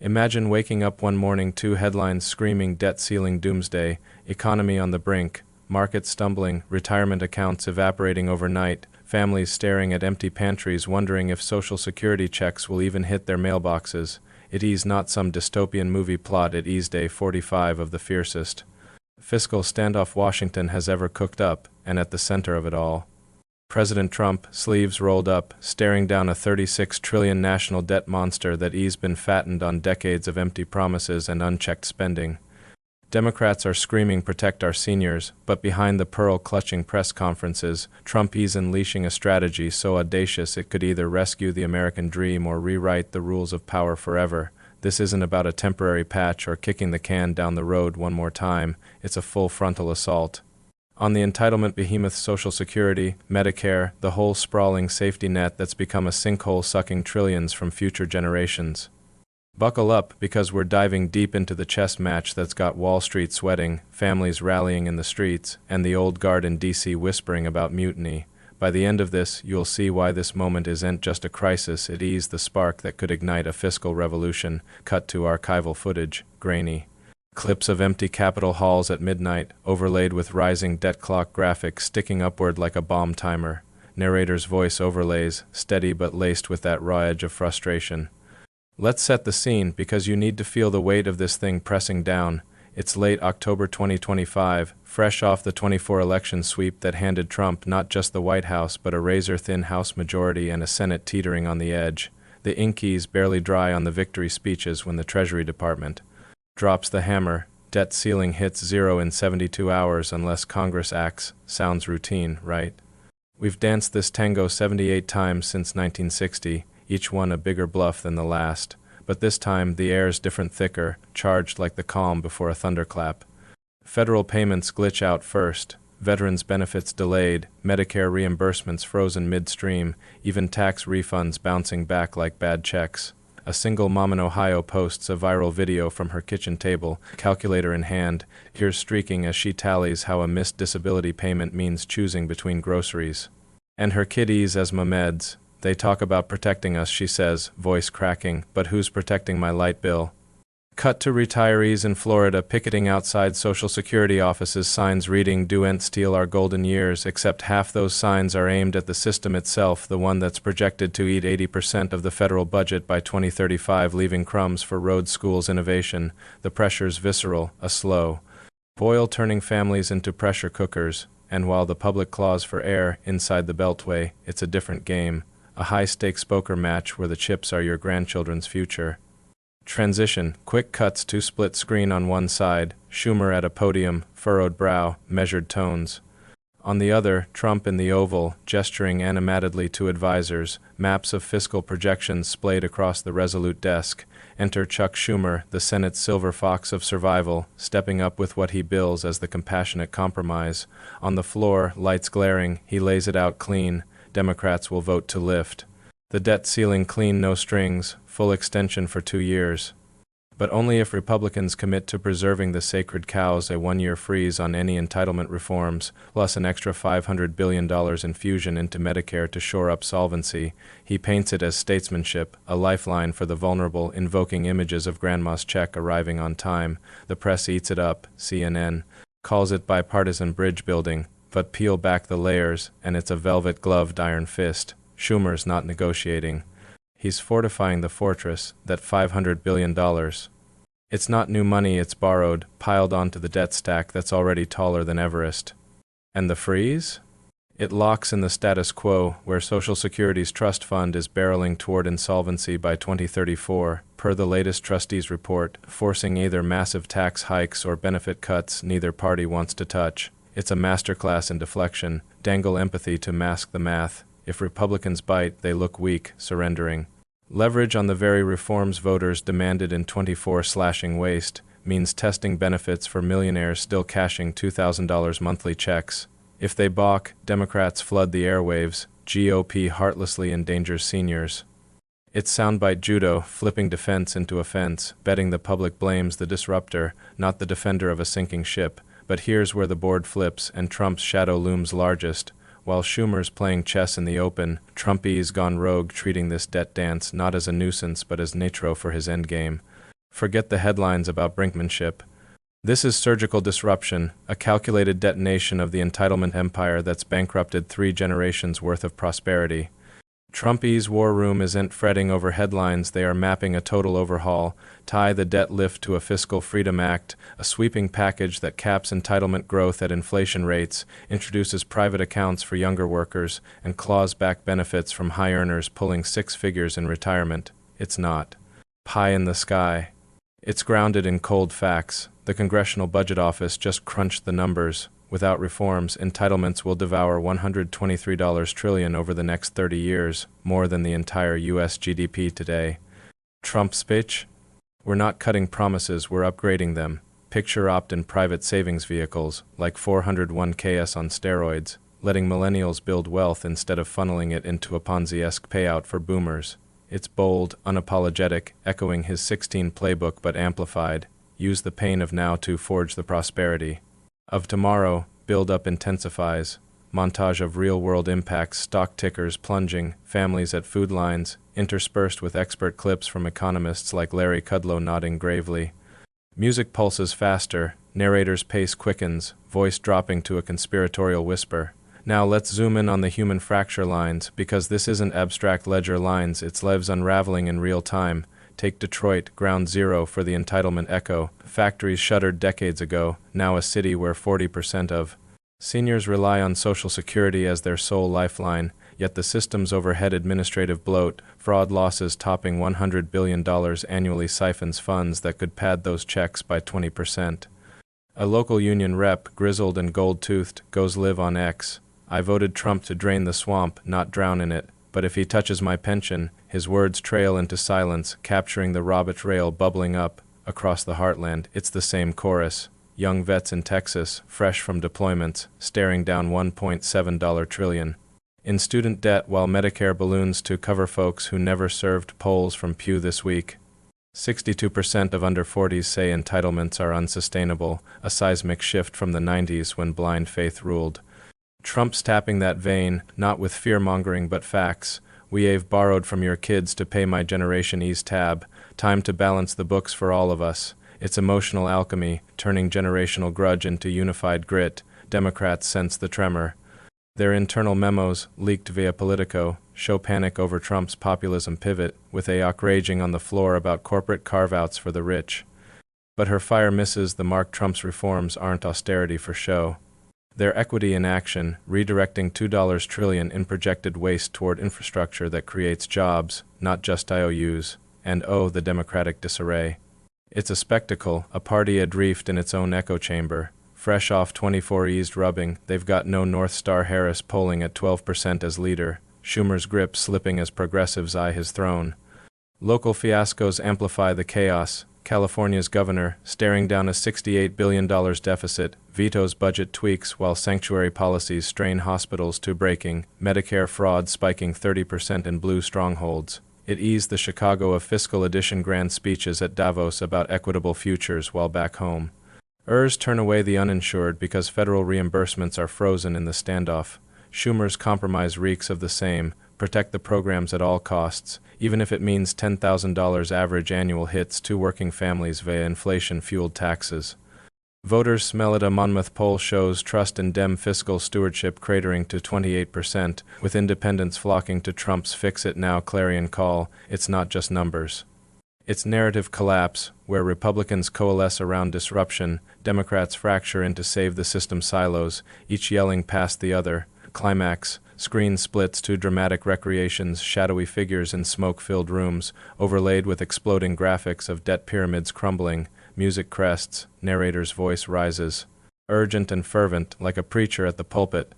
Imagine waking up one morning, two headlines screaming debt ceiling doomsday, economy on the brink, markets stumbling, retirement accounts evaporating overnight, families staring at empty pantries wondering if Social Security checks will even hit their mailboxes. It is not some dystopian movie plot, it is day 45 of the fiercest fiscal standoff Washington has ever cooked up, and at the center of it all, President Trump, sleeves rolled up, staring down a $36 trillion national debt monster that has been fattened on decades of empty promises and unchecked spending. Democrats are screaming protect our seniors, but behind the pearl-clutching press conferences, Trump is unleashing a strategy so audacious it could either rescue the American dream or rewrite the rules of power forever. This isn't about a temporary patch or kicking the can down the road one more time, it's a full frontal assault on the entitlement behemoth Social Security, Medicare, the whole sprawling safety net that's become a sinkhole sucking trillions from future generations. Buckle up, because we're diving deep into the chess match that's got Wall Street sweating, families rallying in the streets, and the old guard in D.C. whispering about mutiny. By the end of this, you'll see why this moment isn't just a crisis, it is the spark that could ignite a fiscal revolution. Cut to archival footage, grainy clips of empty Capitol halls at midnight, overlaid with rising debt clock graphics sticking upward like a bomb timer. Narrator's voice overlays, steady but laced with that raw edge of frustration. Let's set the scene, because you need to feel the weight of this thing pressing down. It's late October 2025, fresh off the 24 election sweep that handed Trump not just the White House but a razor-thin House majority and a Senate teetering on the edge. The ink is barely dry on the victory speeches when the Treasury Department drops the hammer. Debt ceiling hits zero in 72 hours unless Congress acts. Sounds routine, right? We've danced this tango 78 times since 1960, each one a bigger bluff than the last. But this time the air's different, thicker, charged like the calm before a thunderclap. Federal payments glitch out first, veterans' benefits delayed, Medicare reimbursements frozen midstream, even tax refunds bouncing back like bad checks. A single mom in Ohio posts a viral video from her kitchen table, calculator in hand, tears streaking as she tallies how a missed disability payment means choosing between groceries and her kiddies' asthma meds. They talk about protecting us, she says, voice cracking, but who's protecting my light bill? Cut to retirees in Florida picketing outside Social Security offices, signs reading "Do steal our golden years," except half those signs are aimed at the system itself, the one that's projected to eat 80% of the federal budget by 2035, leaving crumbs for roads, schools, innovation. The pressure's visceral, a slow boil turning families into pressure cookers, and while the public claws for air inside the beltway, it's a different game. A high-stakes poker match where the chips are your grandchildren's future. Transition, quick cuts to split screen on one side, Schumer at a podium, furrowed brow, measured tones. On the other, Trump in the Oval, gesturing animatedly to advisors, maps of fiscal projections splayed across the resolute desk. Enter Chuck Schumer, the Senate's silver fox of survival, stepping up with what he bills as the compassionate compromise. On the floor, lights glaring, he lays it out clean. Democrats will vote to lift the debt ceiling clean, no strings, full extension for 2 years. But only if Republicans commit to preserving the sacred cows, a 1-year freeze on any entitlement reforms, plus an extra $500 billion infusion into Medicare to shore up solvency. He paints it as statesmanship, a lifeline for the vulnerable, invoking images of grandma's check arriving on time. The press eats it up, CNN calls it bipartisan bridge building, but peel back the layers, and it's a velvet-gloved iron fist. Schumer's not negotiating. He's fortifying the fortress, that $500 billion. It's not new money, it's borrowed, piled onto the debt stack that's already taller than Everest. And the freeze? It locks in the status quo, where Social Security's trust fund is barreling toward insolvency by 2034, per the latest trustees' report, forcing either massive tax hikes or benefit cuts neither party wants to touch. It's a masterclass in deflection, dangle empathy to mask the math. If Republicans bite, they look weak, surrendering. Leverage on the very reforms voters demanded in 24 slashing waste means testing benefits for millionaires still cashing $2,000 monthly checks. If they balk, Democrats flood the airwaves. GOP heartlessly endangers seniors. It's soundbite judo, flipping defense into offense, betting the public blames the disruptor, not the defender of a sinking ship. But here's where the board flips and Trump's shadow looms largest. While Schumer's playing chess in the open, Trumpy's gone rogue, treating this debt dance not as a nuisance but as nitro for his endgame. Forget the headlines about brinkmanship. This is surgical disruption, a calculated detonation of the entitlement empire that's bankrupted 3 generations' worth of prosperity. Trumpy's war room isn't fretting over headlines, they are mapping a total overhaul, tie the debt lift to a Fiscal Freedom Act, a sweeping package that caps entitlement growth at inflation rates, introduces private accounts for younger workers, and claws back benefits from high earners pulling 6 figures in retirement. It's not pie in the sky. It's grounded in cold facts. The Congressional Budget Office just crunched the numbers. Without reforms, entitlements will devour $123 trillion over the next 30 years, more than the entire U.S. GDP today. Trump's pitch? We're not cutting promises, we're upgrading them. Picture opt-in private savings vehicles, like 401ks on steroids, letting millennials build wealth instead of funneling it into a Ponzi-esque payout for boomers. It's bold, unapologetic, echoing his 16 playbook but amplified. Use the pain of now to forge the prosperity of tomorrow. Build-up intensifies. Montage of real-world impacts, stock tickers plunging, families at food lines, interspersed with expert clips from economists like Larry Kudlow nodding gravely. Music pulses faster, narrator's pace quickens, voice dropping to a conspiratorial whisper. Now let's zoom in on the human fracture lines, because this isn't abstract ledger lines, it's lives unraveling in real time. Take Detroit, ground zero for the entitlement echo. Factories shuttered decades ago, now a city where 40% of seniors rely on Social Security as their sole lifeline, yet the system's overhead administrative bloat, fraud losses topping $100 billion annually siphons funds that could pad those checks by 20%. A local union rep, grizzled and gold-toothed, goes live on X. I voted Trump to drain the swamp, not drown in it. But if he touches my pension, his words trail into silence, capturing the rabbit rail bubbling up across the heartland. It's the same chorus. Young vets in Texas, fresh from deployments, staring down $1.7 trillion in student debt while Medicare balloons to cover folks who never served. Polls from Pew this week. 62% of under 40s say entitlements are unsustainable, a seismic shift from the 90s when blind faith ruled. Trump's tapping that vein, not with fear-mongering but facts. We've borrowed from your kids to pay my Generation E's tab. Time to balance the books for all of us. It's emotional alchemy, turning generational grudge into unified grit. Democrats sense the tremor. Their internal memos, leaked via Politico, show panic over Trump's populism pivot, with AOC raging on the floor about corporate carve-outs for the rich. But her fire misses the mark. Trump's reforms aren't austerity for show. Their equity in action, redirecting $2 trillion in projected waste toward infrastructure that creates jobs, not just IOUs, and the Democratic disarray. It's a spectacle, a party adrift in its own echo chamber. Fresh off 24 eased rubbing, they've got no North Star. Harris polling at 12% as leader, Schumer's grip slipping as progressives eye his throne. Local fiascos amplify the chaos. California's governor, staring down a $68 billion deficit, vetoes budget tweaks while sanctuary policies strain hospitals to breaking, Medicare fraud spiking 30% in blue strongholds. It eased the Chicago of Fiscal Edition grand speeches at Davos about equitable futures while back home. Turn away the uninsured because federal reimbursements are frozen in the standoff. Schumer's compromise reeks of the same. Protect the programs at all costs, even if it means $10,000 average annual hits to working families via inflation-fueled taxes. Voters smell it. A Monmouth poll shows trust in Dem fiscal stewardship cratering to 28%, with independents flocking to Trump's fix-it-now clarion call. It's not just numbers. It's narrative collapse, where Republicans coalesce around disruption, Democrats fracture into save-the-system silos, each yelling past the other. Climax. Screen splits to dramatic recreations, shadowy figures in smoke-filled rooms, overlaid with exploding graphics of debt pyramids crumbling. Music crests, narrator's voice rises. Urgent and fervent, like a preacher at the pulpit.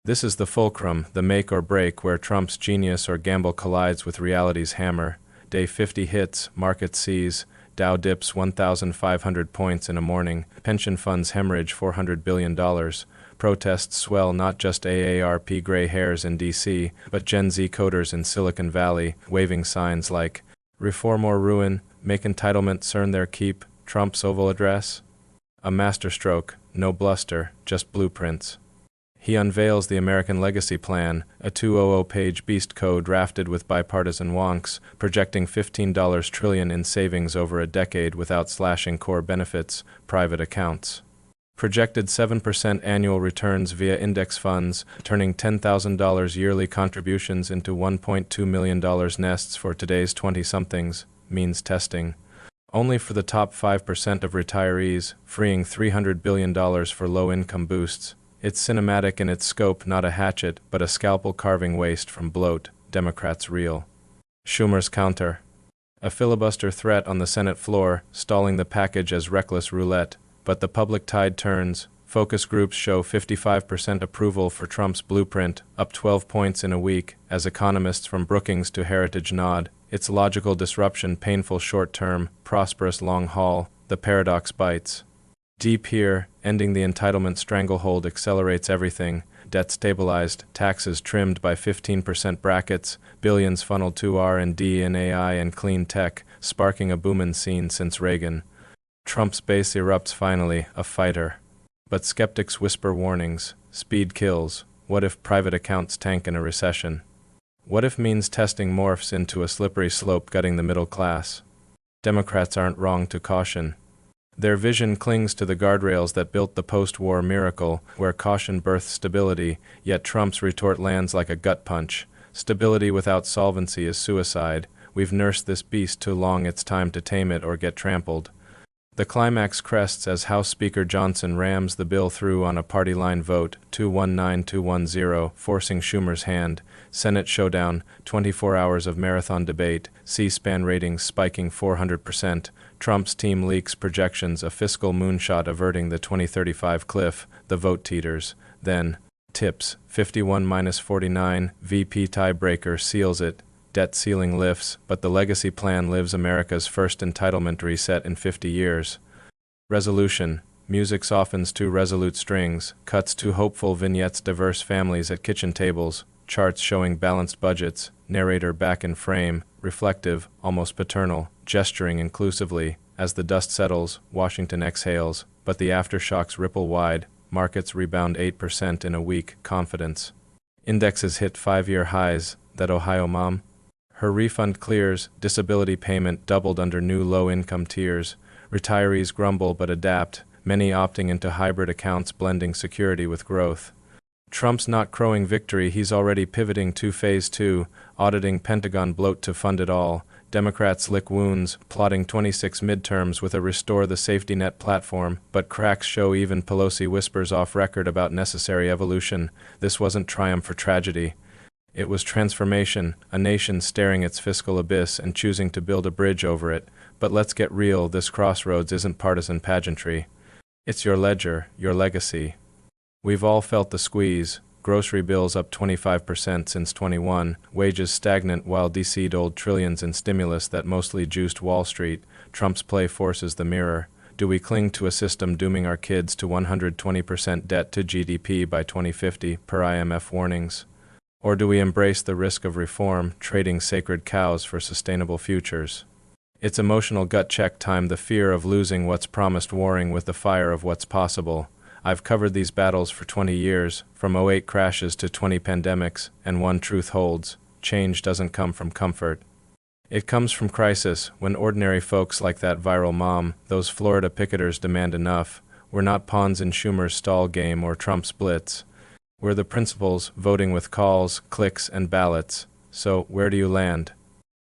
This is the fulcrum, the make or break, where Trump's genius or gamble collides with reality's hammer. Day 50 hits, market sees, Dow dips 1,500 points in a morning, pension funds hemorrhage $400 billion. Protests swell. Not just AARP gray hairs in D.C., but Gen Z coders in Silicon Valley, waving signs like, "Reform or ruin, make entitlements earn their keep," Trump's Oval Address. A masterstroke, no bluster, just blueprints. He unveils the American Legacy Plan, a 200-page beast code drafted with bipartisan wonks, projecting $15 trillion in savings over a decade without slashing core benefits, private accounts. Projected 7% annual returns via index funds, turning $10,000 yearly contributions into $1.2 million nests for today's 20-somethings, means testing. Only for the top 5% of retirees, freeing $300 billion for low-income boosts. It's cinematic in its scope, not a hatchet, but a scalpel-carving waste from bloat, Democrats reel. Schumer's counter. A filibuster threat on the Senate floor, stalling the package as reckless roulette, but the public tide turns. Focus groups show 55% approval for Trump's blueprint, up 12 points in a week, as economists from Brookings to Heritage nod. Its logical disruption painful short-term, prosperous long haul, the paradox bites. Deep here, ending the entitlement stranglehold accelerates everything, debt stabilized, taxes trimmed by 15% brackets, billions funneled to R&D and AI and clean tech, sparking a boom seen since Reagan. Trump's base erupts finally, a fighter. But skeptics whisper warnings, speed kills, what if private accounts tank in a recession? What if means testing morphs into a slippery slope gutting the middle class? Democrats aren't wrong to caution. Their vision clings to the guardrails that built the post-war miracle, where caution births stability, yet Trump's retort lands like a gut punch. Stability without solvency is suicide. We've nursed this beast too long, it's time to tame it or get trampled. The climax crests as House Speaker Johnson rams the bill through on a party-line vote, 219-210, forcing Schumer's hand. Senate showdown, 24 hours of marathon debate, C-SPAN ratings spiking 400%. Trump's team leaks projections, a fiscal moonshot averting the 2035 cliff, the vote teeters. Then, tips, 51-49, VP tiebreaker seals it. Debt ceiling lifts, but the legacy plan lives America's first entitlement reset in 50 years. Resolution. Music softens to resolute strings, cuts to hopeful vignettes, diverse families at kitchen tables, charts showing balanced budgets, narrator back in frame, reflective, almost paternal, gesturing inclusively. As the dust settles, Washington exhales, but the aftershocks ripple wide, markets rebound 8% in a week, confidence. Indexes hit 5-year highs, that Ohio mom? Her refund clears, disability payment doubled under new low-income tiers. Retirees grumble but adapt, many opting into hybrid accounts blending security with growth. Trump's not crowing victory, he's already pivoting to Phase 2, auditing Pentagon bloat to fund it all. Democrats lick wounds, plotting 26 midterms with a restore the safety net platform, but cracks show even Pelosi whispers off record about necessary evolution. This wasn't triumph or tragedy. It was transformation, a nation staring its fiscal abyss and choosing to build a bridge over it. But let's get real, this crossroads isn't partisan pageantry. It's your ledger, your legacy. We've all felt the squeeze, grocery bills up 25% since 21, wages stagnant while DC'd old trillions in stimulus that mostly juiced Wall Street. Trump's play forces the mirror. Do we cling to a system dooming our kids to 120% debt to GDP by 2050 per IMF warnings? Or do we embrace the risk of reform, trading sacred cows for sustainable futures? It's emotional gut check time, the fear of losing what's promised warring with the fire of what's possible. I've covered these battles for 20 years, from '08 crashes to 20 pandemics, and one truth holds: change doesn't come from comfort. It comes from crisis, when ordinary folks like that viral mom, those Florida picketers demand enough. We're not pawns in Schumer's stall game or Trump's Blitz. We're the principals, voting with calls, clicks, and ballots. So, where do you land?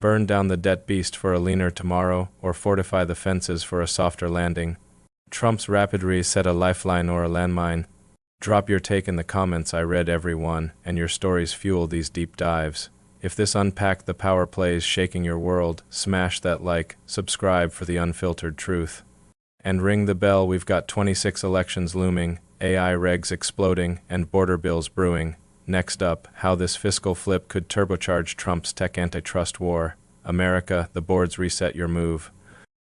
Burn down the debt beast for a leaner tomorrow, or fortify the fences for a softer landing? Trump's rapid reset, a lifeline or a landmine? Drop your take in the comments, I read every one, and your stories fuel these deep dives. If this unpacked the power plays shaking your world, smash that like, subscribe for the unfiltered truth. And ring the bell, we've got 26 elections looming, AI regs exploding, and border bills brewing. Next up, how this fiscal flip could turbocharge Trump's tech antitrust war. America, the boards reset your move.